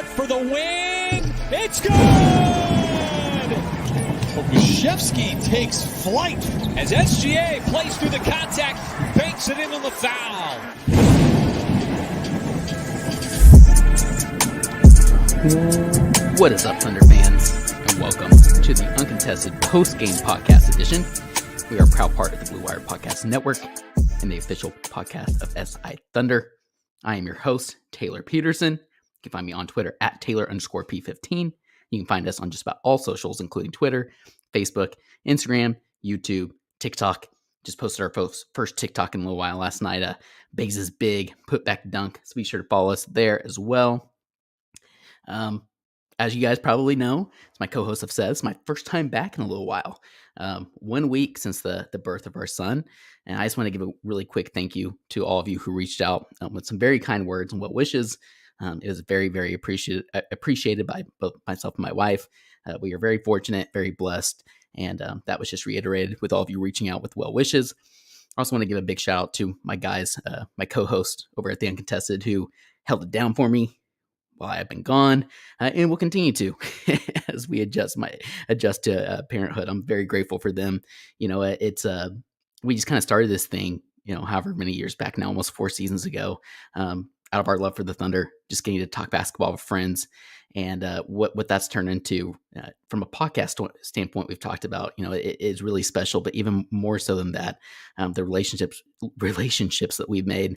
short for the win. It's good! Gosiewski takes flight as SGA plays through the contact, banks it in on the foul. What is up, Thunder fans, and welcome to the Uncontested Post-Game Podcast Edition. We are a proud part of the Blue Wire Podcast Network and the official podcast of SI Thunder. I am your host, Taylor Peterson. You can find me on Twitter at Taylor_P15. You can find us on just about all socials, including Twitter, Facebook, Instagram, YouTube, TikTok. Just posted our first TikTok in a little while last night. Bays' big putback dunk. So be sure to follow us there as well. As you guys probably know, as my co-hosts have said, it's my first time back in a little while. 1 week since the birth of our son. And I just want to give a really quick thank you to all of you who reached out with some very kind words and well wishes. It was very, very appreciated by both myself and my wife. We are very fortunate, very blessed. And that was just reiterated with all of you reaching out with well wishes. I also want to give a big shout out to my guys, my co-host over at the Uncontested, who held it down for me while I've been gone, and will continue to as we adjust to parenthood. I'm very grateful for them. You know, it's we just kind of started this thing, you know, however many years back now, almost 4 seasons ago, out of our love for the Thunder, just getting to talk basketball with friends, and what that's turned into from a podcast standpoint. We've talked about, you know, it is really special, but even more so than that, the relationships that we've made.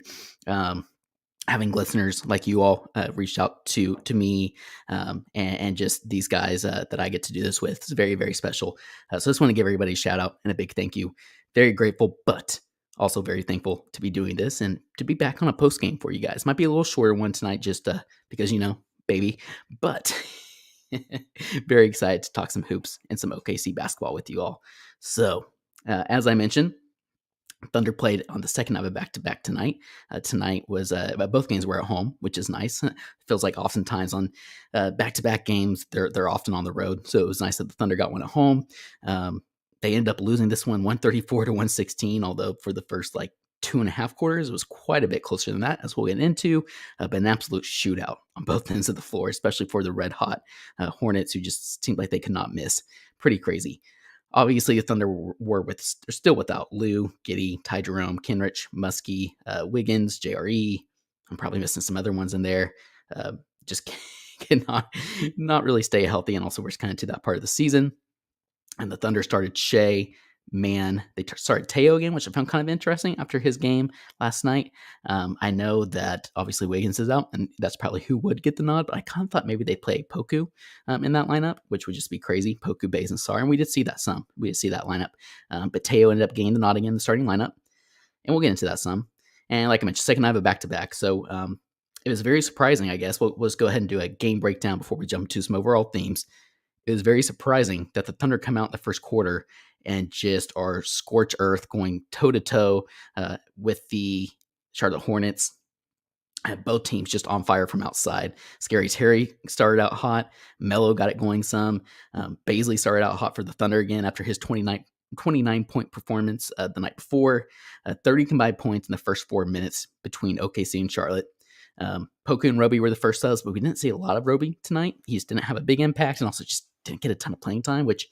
Having listeners like you all reached out to me and just these guys that I get to do this with is very, very special. So I just want to give everybody a shout out and a big thank you. Very grateful, but also very thankful to be doing this and to be back on a post game for you guys. Might be a little shorter one tonight just because, you know, baby, but very excited to talk some hoops and some OKC basketball with you all. So as I mentioned, Thunder played on the second of a back-to-back tonight. Tonight was both games were at home, which is nice. It feels like oftentimes on back-to-back games, they're often on the road. So it was nice that the Thunder got one at home. They ended up losing this one 134-116, although for the first 2.5 quarters, it was quite a bit closer than that, as we'll get into. But an absolute shootout on both ends of the floor, especially for the red-hot Hornets, who just seemed like they could not miss. Pretty crazy. Obviously, the Thunder were still without Lou, Giddey, Ty Jerome, Kenrich, Muskie, Wiggins, JRE. I'm probably missing some other ones in there. Just cannot not really stay healthy, and also we're kind of to that part of the season. And the Thunder started Shea, Man. They started Teo again, which I found kind of interesting after his game last night. I know that obviously Wiggins is out, and that's probably who would get the nod, but I kind of thought maybe they'd play Poku in that lineup, which would just be crazy. Poku, Bays, and Sarr, and we did see that some. We did see that lineup. But Teo ended up getting the nod again in the starting lineup, and we'll get into that some. And like I mentioned, second night of a back-to-back, so it was very surprising, I guess. Let's go ahead and do a game breakdown before we jump to some overall themes. It was very surprising that the Thunder come out in the first quarter and just are scorch earth, going toe-to-toe with the Charlotte Hornets. Both teams just on fire from outside. Scary Terry started out hot. Melo got it going some. Baisley started out hot for the Thunder again after his 29-point performance the night before. 30 combined points in the first 4 minutes between OKC and Charlotte. Poku and Roby were the first subs, but we didn't see a lot of Roby tonight. He just didn't have a big impact and also just didn't get a ton of playing time, which,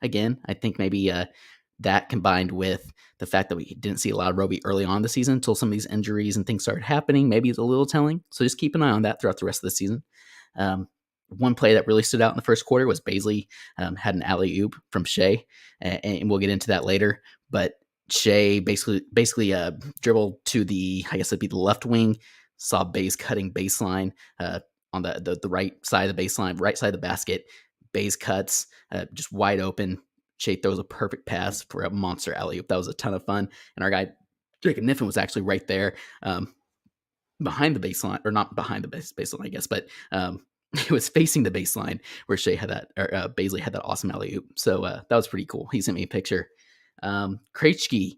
again, I think maybe that combined with the fact that we didn't see a lot of Roby early on in the season until some of these injuries and things started happening, maybe it's a little telling. So just keep an eye on that throughout the rest of the season. One play that really stood out in the first quarter was Baisley had an alley-oop from Shea, and we'll get into that later. But Shea basically dribbled to the, I guess it'd be the left wing, saw Bays cutting baseline on the right side of the baseline, right side of the basket. Bays cuts, just wide open. Shea throws a perfect pass for a monster alley-oop. That was a ton of fun. And our guy, Jacob Niffen, was actually right there behind the baseline, or not behind the baseline, I guess, but it was facing the baseline where Shea had that, or Baisley had that awesome alley-oop. So that was pretty cool. He sent me a picture. Krejci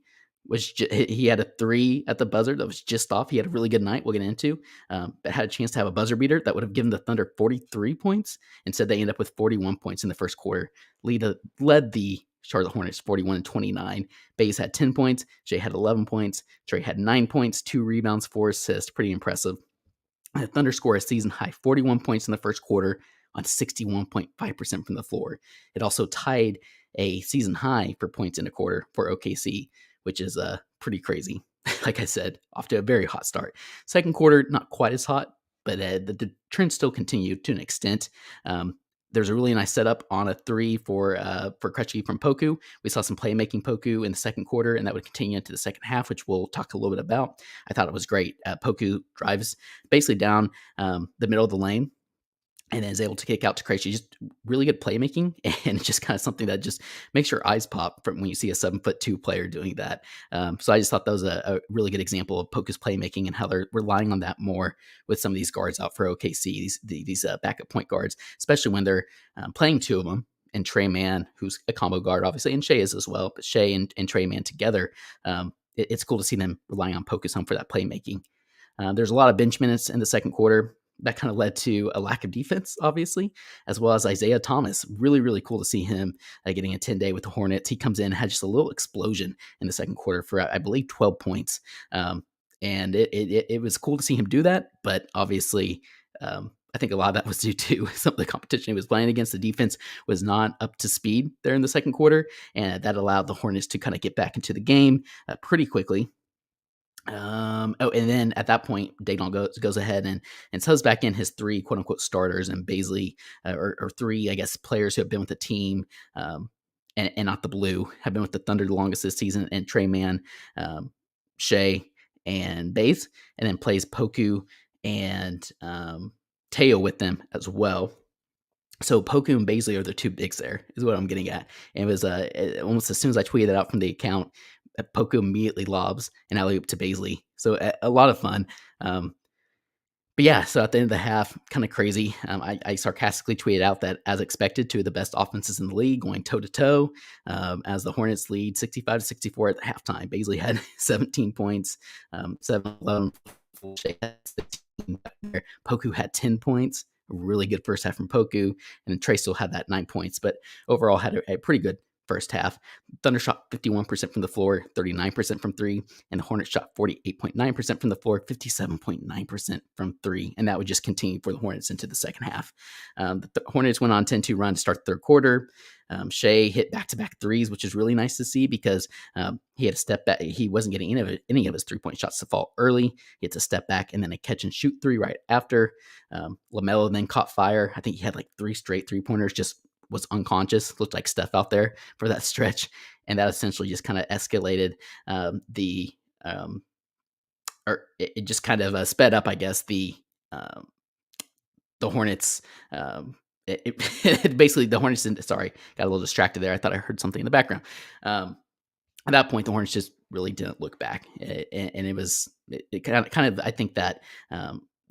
he had a 3 at the buzzer that was just off. He had a really good night we'll get into, but had a chance to have a buzzer beater that would have given the Thunder 43 points. Instead, they end up with 41 points in the first quarter. Led the Charlotte Hornets 41-29. Bays had 10 points. Jay had 11 points. Trey had 9 points, 2 rebounds, 4 assists. Pretty impressive. The Thunder score a season high 41 points in the first quarter on 61.5% from the floor. It also tied a season high for points in a quarter for OKC, which is pretty crazy. Like I said, off to a very hot start. Second quarter, not quite as hot, but the trend still continued to an extent. There's a really nice setup on a three for Krejci from Poku. We saw some playmaking Poku in the second quarter, and that would continue into the second half, which we'll talk a little bit about. I thought it was great. Poku drives basically down the middle of the lane and then is able to kick out to Krejci. Just really good playmaking, and it's just kind of something that just makes your eyes pop from when you see a 7'2" player doing that. So I just thought that was a really good example of Poku's playmaking and how they're relying on that more with some of these guards out for OKC, these backup point guards, especially when they're playing two of them. And Trey Mann, who's a combo guard, obviously, and Shea is as well, but Shea and Trey Mann together, it's cool to see them relying on Poku's home for that playmaking. There's a lot of bench minutes in the second quarter. That kind of led to a lack of defense, obviously, as well as Isaiah Thomas. Really, really cool to see him getting a 10-day with the Hornets. He comes in and had just a little explosion in the second quarter for, I believe, 12 points. And it was cool to see him do that. But obviously, I think a lot of that was due to some of the competition he was playing against. The defense was not up to speed there in the second quarter. And that allowed the Hornets to kind of get back into the game pretty quickly. And then at that point, Dayton goes ahead and subs back in his three quote unquote starters, and Baisley, or three, I guess, players who have been with the team, and not the Blue, have been with the Thunder the longest this season, and Trey Mann, Shea, and Baze, and then plays Poku and Teo with them as well. So Poku and Baisley are the two bigs there, is what I'm getting at. And it was almost as soon as I tweeted it out from the account, Poku immediately lobs an alley-oop to Baisley. So a lot of fun. But yeah, so at the end of the half, kind of crazy. I sarcastically tweeted out that, as expected, two of the best offenses in the league going toe-to-toe, as the Hornets lead 65-64 at the halftime. Baisley had 17 points, 7-11. Poku had 10 points. A really good first half from Poku, and then Trey still had that 9 points, but overall had a pretty good first half. Thunder shot 51% from the floor, 39% from three, and the Hornets shot 48.9% from the floor, 57.9% from three, and that would just continue for the Hornets into the second half. The Hornets went on 10-2 run to start the third quarter. Shea hit back-to-back threes, which is really nice to see because he had a step back. He wasn't getting any of his three-point shots to fall early. He hits a step back and then a catch-and-shoot three right after. LaMelo then caught fire. I think he had like 3 straight three-pointers, just was unconscious, looked like Steph out there for that stretch. And that essentially just kind of escalated it just kind of sped up, I guess, the Hornets. Basically the Hornets, sorry, got a little distracted there. I thought I heard something in the background. At that point, the Hornets just really didn't look back. And it kind of, I think that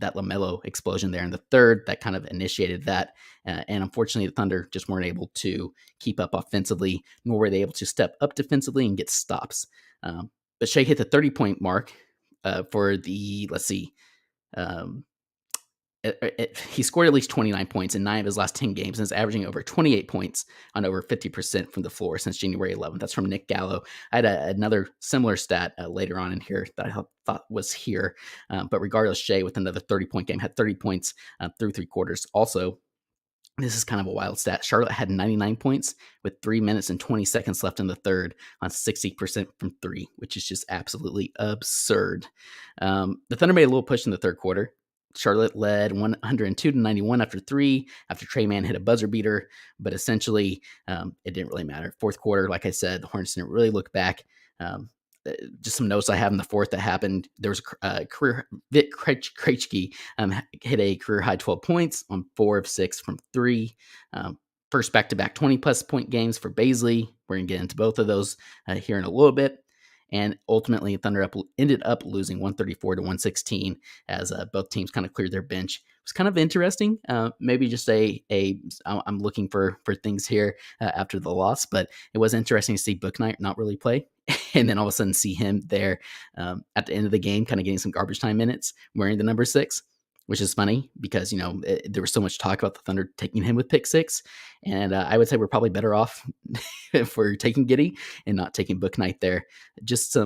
LaMelo explosion there in the third, that kind of initiated that. And unfortunately, the Thunder just weren't able to keep up offensively, nor were they able to step up defensively and get stops. But Shea hit the 30-point mark for the, let's see, he scored at least 29 points in 9 of his last 10 games and is averaging over 28 points on over 50% from the floor since January 11th. That's from Nick Gallo. I had another similar stat later on in here that I thought was here. But regardless, Shea with another 30-point game had 30 points through 3 quarters. Also, this is kind of a wild stat. Charlotte had 99 points with 3 minutes and 20 seconds left in the third on 60% from 3, which is just absolutely absurd. The Thunder made a little push in the third quarter. Charlotte led 102-91 after 3, after Trey Mann hit a buzzer beater, but essentially it didn't really matter. Fourth quarter, like I said, the Hornets didn't really look back. Just some notes I have in the fourth that happened. There was a career, Vic Krejci hit a career high 12 points on 4 of 6 from 3. First back-to-back 20-plus point games for Baisley. We're going to get into both of those here in a little bit. And ultimately, Thunder ended up losing 134-116 as both teams kind of cleared their bench. It was kind of interesting. Maybe just I'm looking for things here after the loss, but it was interesting to see Bouknight not really play. And then all of a sudden see him there at the end of the game, kind of getting some garbage time minutes, wearing the number 6. which is funny because, there was so much talk about the Thunder taking him with pick six. And I would say we're probably better off if we're taking Giddey and not taking Book Knight there. Just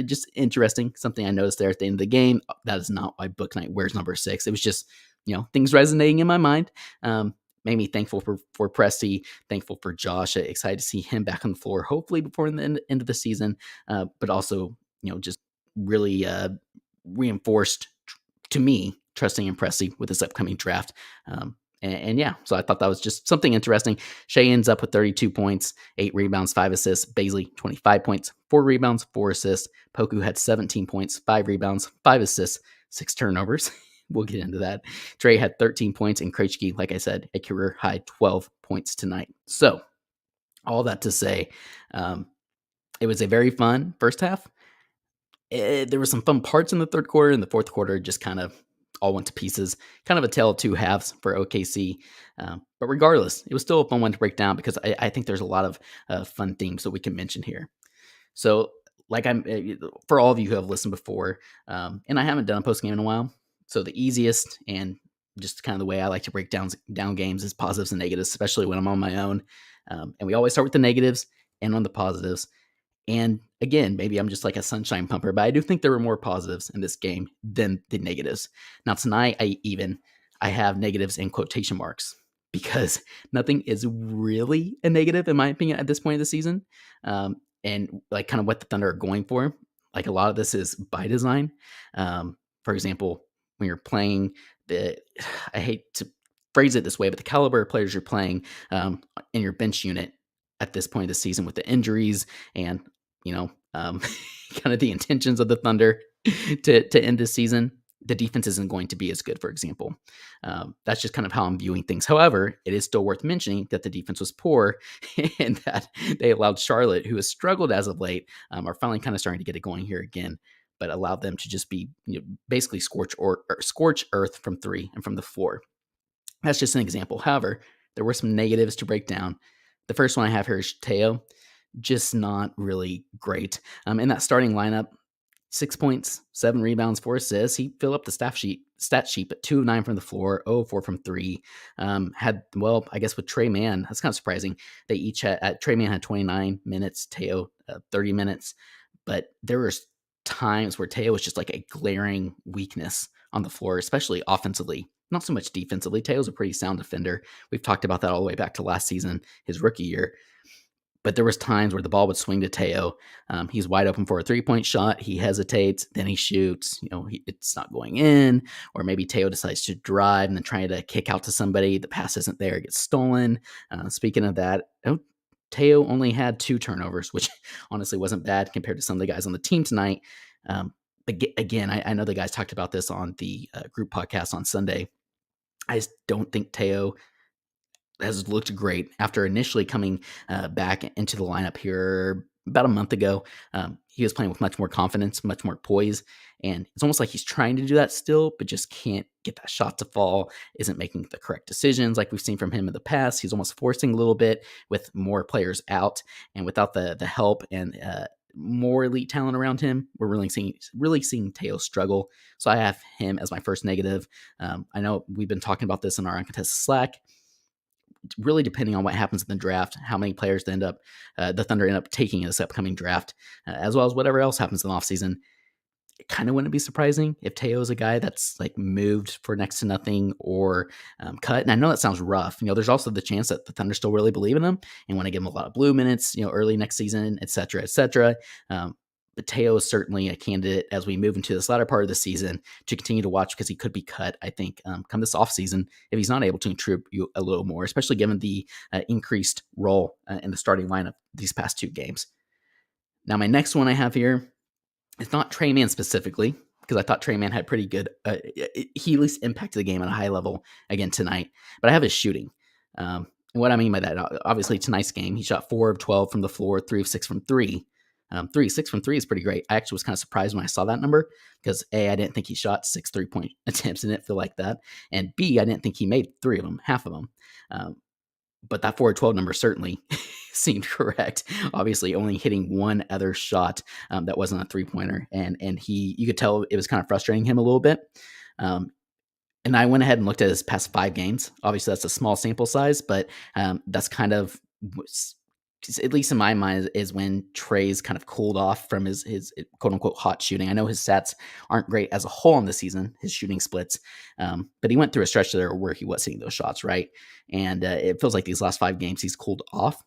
just interesting, something I noticed there at the end of the game. That is not why Book Knight wears number 6. It was just, things resonating in my mind. Made me thankful for Presti, thankful for Josh. Excited to see him back on the floor, hopefully before the end of the season. But also, just really reinforced to me trusting in Presti with this upcoming draft. And yeah, so I thought that was just something interesting. Shea ends up with 32 points, 8 rebounds, 5 assists. Baisley, 25 points, 4 rebounds, 4 assists. Poku had 17 points, 5 rebounds, 5 assists, 6 turnovers. We'll get into that. Trey had 13 points, and Krejci, like I said, a career high 12 points tonight. So all that to say, it was a very fun first half. There were some fun parts in the third quarter, and the fourth quarter just kind of all went to pieces. Kind of a tale of two halves for OKC. But regardless, it was still a fun one to break down because I think there's a lot of fun themes that we can mention here. So, for all of you who have listened before, and I haven't done a post game in a while, so the easiest and just kind of the way I like to break down games is positives and negatives, especially when I'm on my own. And we always start with the negatives and on the positives. And again, maybe I'm just like a sunshine pumper, but I do think there were more positives in this game than the negatives. Now tonight, I have negatives in quotation marks because nothing is really a negative in my opinion at this point of the season. And like kind of what the Thunder are going for. Like a lot of this is by design. For example, when you're playing I hate to phrase it this way, but the caliber of players you're playing in your bench unit at this point of the season with the injuries and kind of the intentions of the Thunder to end this season, the defense isn't going to be as good, for example. That's just kind of how I'm viewing things. However, it is still worth mentioning that the defense was poor and that they allowed Charlotte, who has struggled as of late, are finally kind of starting to get it going here again, but allowed them to just be basically scorch earth from 3 and from the floor. That's just an example. However, there were some negatives to break down. The first one I have here is Teo. Just not really great. In that starting lineup, 6 points, 7 rebounds, 4 assists. He filled up the stat sheet, but 2 of 9 from the floor, 0 of 4 from 3. I guess with Trey Mann, that's kind of surprising. They each had, Trey Mann had 29 minutes, Teo 30 minutes, but there were times where Teo was just like a glaring weakness on the floor, especially offensively. Not so much defensively. Teo's a pretty sound defender. We've talked about that all the way back to last season, his rookie year. But there was times where the ball would swing to Teo. He's wide open for a 3-point shot. He hesitates, then he shoots. It's not going in. Or maybe Teo decides to drive and then try to kick out to somebody. The pass isn't there. It gets stolen. Speaking of that, Teo only had 2 turnovers, which honestly wasn't bad compared to some of the guys on the team tonight. Again, I know the guys talked about this on the group podcast on Sunday. I just don't think Teo has looked great after initially coming back into the lineup here about a month ago. He was playing with much more confidence, much more poise, and it's almost like he's trying to do that still, but just can't get that shot to fall, isn't making the correct decisions like we've seen from him in the past. He's almost forcing a little bit with more players out, and without the help and more elite talent around him, we're really seeing Teo struggle. So I have him as my first negative. I know we've been talking about this in our uncontested Slack. Really depending on what happens in the draft, how many players the Thunder end up taking in this upcoming draft, as well as whatever else happens in the offseason. It kind of wouldn't be surprising if Teo is a guy that's like moved for next to nothing or cut. And I know that sounds rough. There's also the chance that the Thunder still really believe in him and want to give him a lot of blue minutes, early next season, et cetera, et cetera. But Teo is certainly a candidate as we move into this latter part of the season to continue to watch because he could be cut, I think, come this offseason if he's not able to contribute a little more, especially given the increased role in the starting lineup these past 2 games. Now, my next one I have here, it's not Trey Mann specifically, because I thought Trey Mann had pretty good, he at least impacted the game at a high level again tonight, but I have his shooting. And what I mean by that, obviously tonight's game, he shot 4 of 12 from the floor, 3 of 6 from 3. 6 from 3 is pretty great. I actually was kind of surprised when I saw that number because A, I didn't think he shot 6 3-point attempts and it feel like that. And B, I didn't think he made 3 of them, half of them. But that 4 of 12 number certainly seemed correct. Obviously only hitting one other shot that wasn't a 3-pointer. And you could tell it was kind of frustrating him a little bit. And I went ahead and looked at his past 5 games. Obviously, that's a small sample size, but, that's kind of was at least in my mind, is when Trey's kind of cooled off from his quote unquote hot shooting. I know his stats aren't great as a whole in the season, his shooting splits, but he went through a stretch there where he was hitting those shots, right? And it feels like these last 5 games he's cooled off.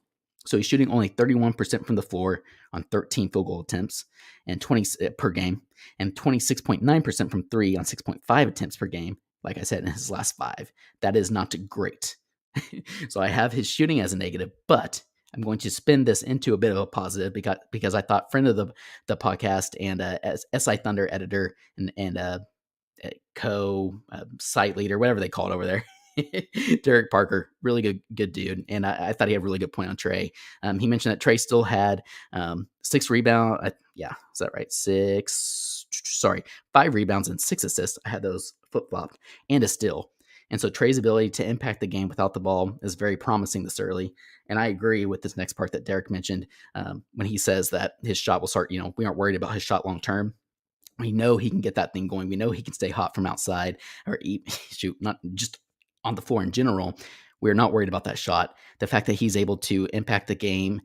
So he's shooting only 31% from the floor on 13 field goal attempts and 20 per game, and 26.9% from three on 6.5 attempts per game. Like I said, in his last 5, that is not great. So I have his shooting as a negative, but I'm going to spin this into a bit of a positive because I thought friend of the podcast and as SI Thunder editor and site leader, whatever they call it over there, Derek Parker, really good dude, and I thought he had a really good point on Trey. He mentioned that Trey still had 6 rebounds. Yeah, is that right? 5 rebounds and 6 assists. I had those flip flopped, and a steal. And so Trey's ability to impact the game without the ball is very promising this early. And I agree with this next part that Derek mentioned when he says that his shot will start. We aren't worried about his shot long term. We know he can get that thing going. We know he can stay hot from outside or shoot, not just on the floor in general. We're not worried about that shot. The fact that he's able to impact the game,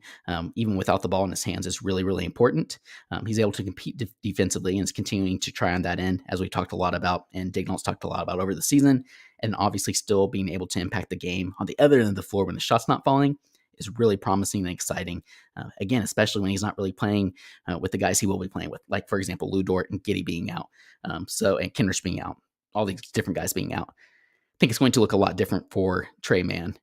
even without the ball in his hands, is really, really important. He's able to compete defensively and is continuing to try on that end, as we talked a lot about and Dignall's talked a lot about over the season. And obviously still being able to impact the game on the other end of the floor when the shot's not falling is really promising and exciting. Again, especially when he's not really playing with the guys he will be playing with, like, for example, Lou Dort and Giddey being out, and Kenrich being out, all these different guys being out. I think it's going to look a lot different for Trey Mann.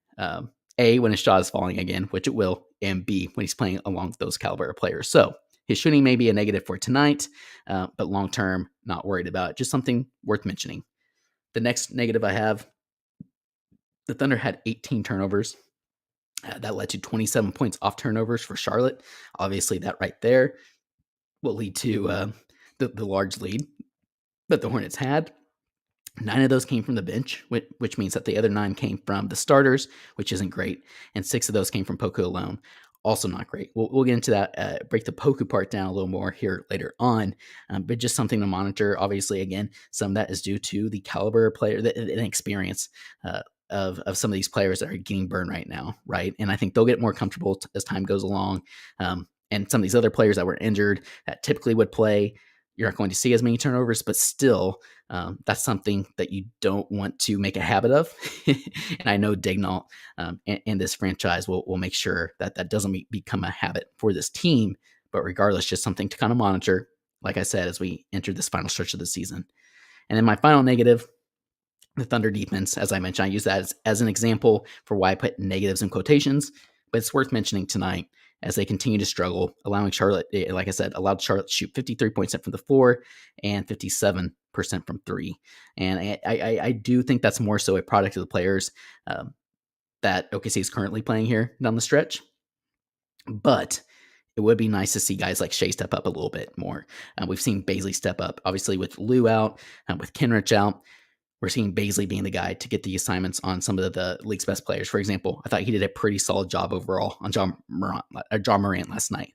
A, when his shot is falling again, which it will, and B, when he's playing along with those caliber of players. So his shooting may be a negative for tonight, but long term, not worried about it. Just something worth mentioning. The next negative I have, the Thunder had 18 turnovers. That led to 27 points off turnovers for Charlotte. Obviously, that right there will lead to the large lead that the Hornets had. 9 of those came from the bench, which means that the other 9 came from the starters, which isn't great. And 6 of those came from Poku alone. Also not great. We'll get into that, break the Poku part down a little more here later on, but just something to monitor. Obviously, again, some of that is due to the caliber of player and experience of some of these players that are getting burned right now, right? And I think they'll get more comfortable as time goes along. And some of these other players that were injured that typically would play, you're not going to see as many turnovers, but still, that's something that you don't want to make a habit of. And I know Dignall and this franchise will make sure that that doesn't become a habit for this team. But regardless, just something to kind of monitor, like I said, as we enter this final stretch of the season. And then my final negative, the Thunder defense. As I mentioned, I use that as an example for why I put negatives in quotations, but it's worth mentioning tonight as they continue to struggle, allowing Charlotte, like I said, allowed Charlotte to shoot 53% from the floor and 57% from three. And I do think that's more so a product of the players that OKC is currently playing here down the stretch. But it would be nice to see guys like Shea step up a little bit more. We've seen Baisley step up, obviously with Lou out, with Kenrich out. We're seeing Baisley being the guy to get the assignments on some of the league's best players. For example, I thought he did a pretty solid job overall on John Morant last night.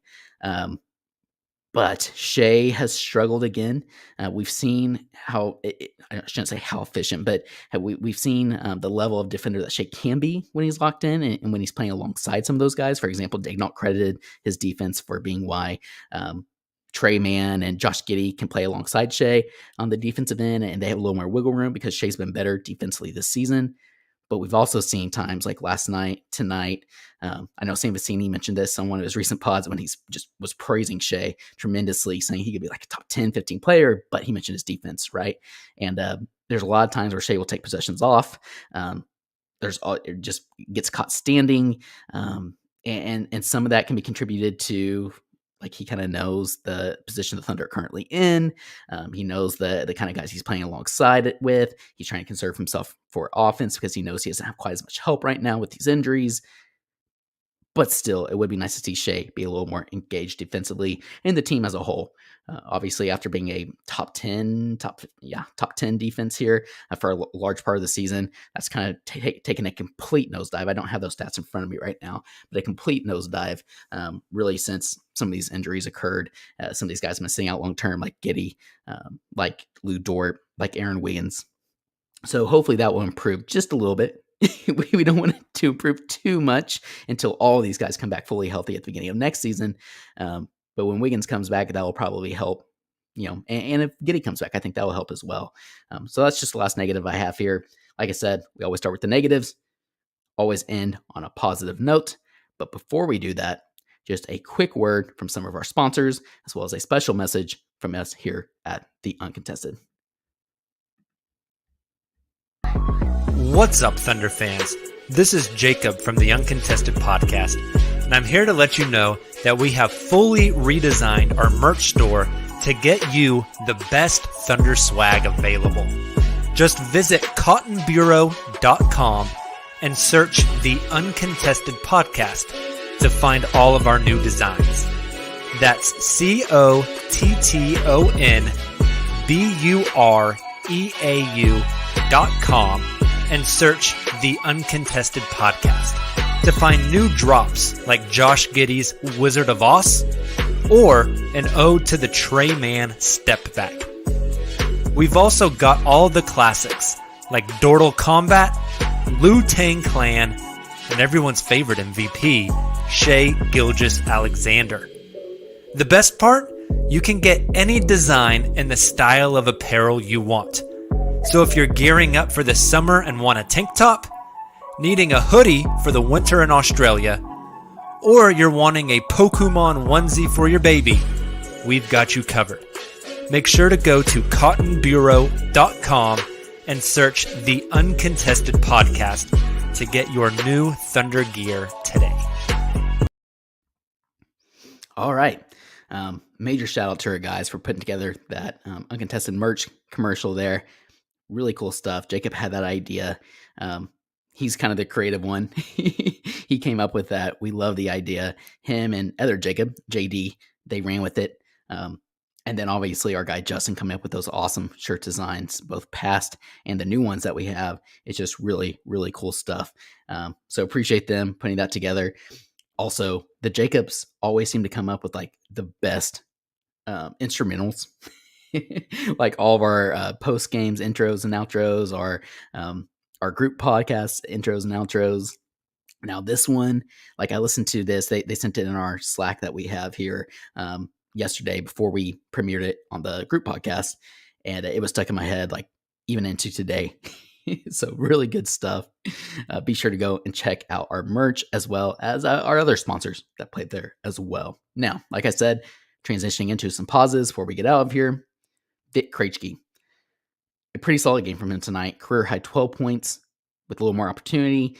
But Shea has struggled again. We've seen how, I shouldn't say how efficient, but we've seen the level of defender that Shea can be when he's locked in and when he's playing alongside some of those guys. For example, Daignault credited his defense for being why Trey Mann and Josh Giddey can play alongside Shea on the defensive end, and they have a little more wiggle room because Shea's been better defensively this season. But we've also seen times like last night, tonight. I know Sam Vecini mentioned this on one of his recent pods when he's just was praising Shea tremendously, saying he could be like a top 10, 15 player, but he mentioned his defense, right? And there's a lot of times where Shea will take possessions off. It just gets caught standing. And some of that can be contributed to, like, he kind of knows the position the Thunder are currently in. He knows the kind of guys he's playing alongside it with. He's trying to conserve himself for offense because he knows he doesn't have quite as much help right now with these injuries. But still, it would be nice to see Shea be a little more engaged defensively and the team as a whole. Obviously, after being a top 10 defense here for a large part of the season, that's kind of taken a complete nosedive. I don't have those stats in front of me right now, but a complete nosedive really since some of these injuries occurred. Some of these guys have been sitting out long term, like Giddey, like Lou Dort, like Aaron Wiggins. So hopefully that will improve just a little bit. We don't want it to improve too much until all these guys come back fully healthy at the beginning of next season. But when Wiggins comes back, that will probably help. And if Giddey comes back, I think that will help as well. So that's just the last negative I have here. Like I said, we always start with the negatives, always end on a positive note. But before we do that, just a quick word from some of our sponsors, as well as a special message from us here at The Uncontested. What's up, Thunder fans? This is Jacob from the Uncontested Podcast, and I'm here to let you know that we have fully redesigned our merch store to get you the best Thunder swag available. Just visit cottonbureau.com and search the Uncontested Podcast to find all of our new designs. That's cottonbureau.com and search the Uncontested Podcast to find new drops like Josh Giddey's Wizard of Oz or an ode to the Trey Man Step Back. We've also got all the classics like Dortal Combat, Liu Tang Clan, and everyone's favorite MVP, Shai Gilgeous-Alexander. The best part? You can get any design and the style of apparel you want. So if you're gearing up for the summer and want a tank top, needing a hoodie for the winter in Australia, or you're wanting a Pokemon onesie for your baby, we've got you covered. Make sure to go to cottonbureau.com and search the Uncontested Podcast to get your new Thunder gear today. All right. Major shout out to our guys for putting together that Uncontested merch commercial there. Really cool stuff. Jacob had that idea. He's kind of the creative one. He came up with that. We love the idea. Him and other Jacob, JD, they ran with it. And then obviously our guy Justin coming up with those awesome shirt designs, both past and the new ones that we have. It's just really, really cool stuff. So appreciate them putting that together. Also, the Jacobs always seem to come up with like the best instrumentals. Like all of our post games intros and outros, our group podcast intros and outros. Now this one, like I listened to this, they sent it in our Slack that we have here yesterday before we premiered it on the group podcast, and it was stuck in my head like even into today. So really good stuff. Be sure to go and check out our merch as well as our other sponsors that played there as well. Now, like I said, transitioning into some pauses before we get out of here. Vit Krejci, a pretty solid game from him tonight. Career high 12 points with a little more opportunity.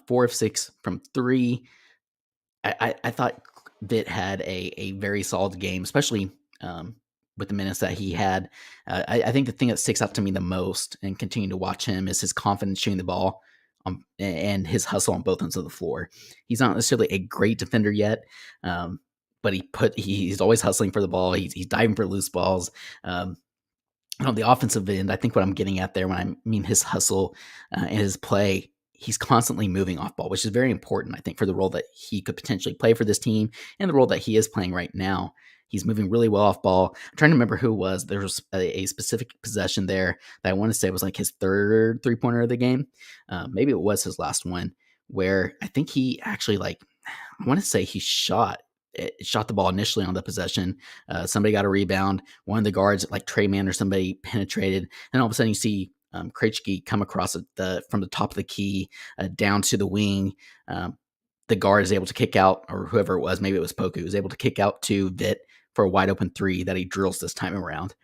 4 of 6 from 3. I thought Vit had a very solid game, especially with the minutes that he had. I think the thing that sticks out to me the most and continuing to watch him is his confidence shooting the ball and his hustle on both ends of the floor. He's not necessarily a great defender yet, but he's always hustling for the ball. He's diving for loose balls. On the offensive end, I think what I'm getting at there when I mean his hustle and his play, he's constantly moving off ball, which is very important, I think, for the role that he could potentially play for this team and the role that he is playing right now. He's moving really well off ball. I'm trying to remember who it was. There was a specific possession there that I want to say was like his third three-pointer of the game. Maybe it was his last one, where I think he actually I want to say he shot the ball initially on the possession. Somebody got a rebound. One of the guards, like Trey Man or somebody, penetrated. And all of a sudden you see Krejci come across from the top of the key down to the wing. The guard is able to kick out, or whoever it was, maybe it was Poku, was able to kick out to Vit for a wide open 3 that he drills this time around.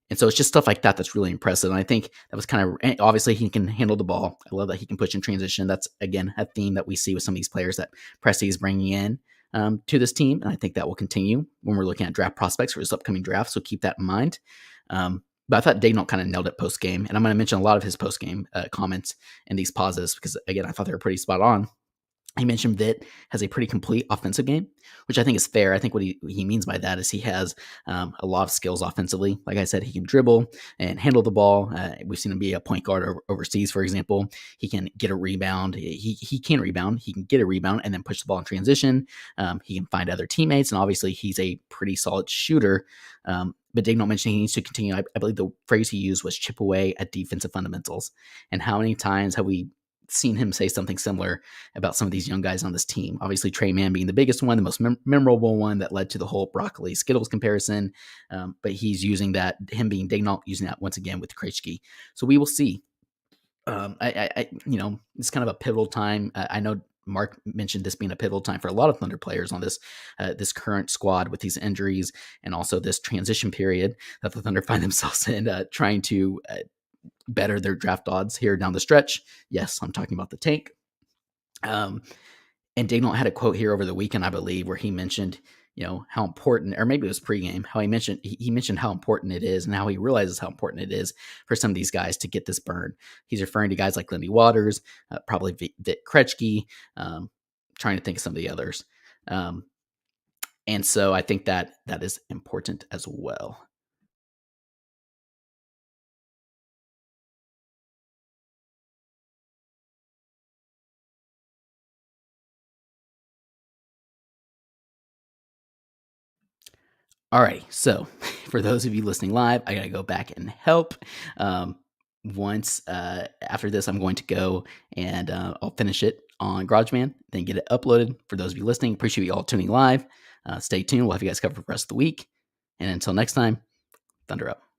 And so it's just stuff like that that's really impressive. And I think that was kind of, obviously he can handle the ball. I love that he can push in transition. That's, again, a theme that we see with some of these players that Presti is bringing in to this team. And I think that will continue when we're looking at draft prospects for this upcoming draft. So keep that in mind. But I thought Dagnall kind of nailed it post-game. And I'm going to mention a lot of his post-game comments in these pauses because, again, I thought they were pretty spot on. He mentioned Vit has a pretty complete offensive game, which I think is fair. I think what he means by that is he has a lot of skills offensively. Like I said, he can dribble and handle the ball. We've seen him be a point guard overseas, for example. He can get a rebound. He can rebound. He can get a rebound and then push the ball in transition. He can find other teammates, and obviously he's a pretty solid shooter. but Dagnall mentioned he needs to continue. I believe the phrase he used was chip away at defensive fundamentals. And how many times have we seen him say something similar about some of these young guys on this team? Obviously, Trey Mann being the biggest one, the most memorable one that led to the whole broccoli Skittles comparison. But he's using that, him being Dagnall, using that once again with Krejci. So we will see. It's kind of a pivotal time. I know Mark mentioned this being a pivotal time for a lot of Thunder players on this current squad with these injuries and also this transition period that the Thunder find themselves in, trying to better their draft odds here down the stretch. Yes, I'm talking about the tank. And Dagnall had a quote here over the weekend, I believe, where he mentioned, how important, or maybe it was pregame, how he mentioned how important it is and how he realizes how important it is for some of these guys to get this burn. He's referring to guys like Lindy Waters, probably Vic Krejci, trying to think of some of the others. And so I think that is important as well. All right. So for those of you listening live, I got to go back and help. Once after this, I'm going to go and I'll finish it on GarageBand, then get it uploaded. For those of you listening, appreciate you all tuning live. Stay tuned. We'll have you guys covered for the rest of the week. And until next time, Thunder up.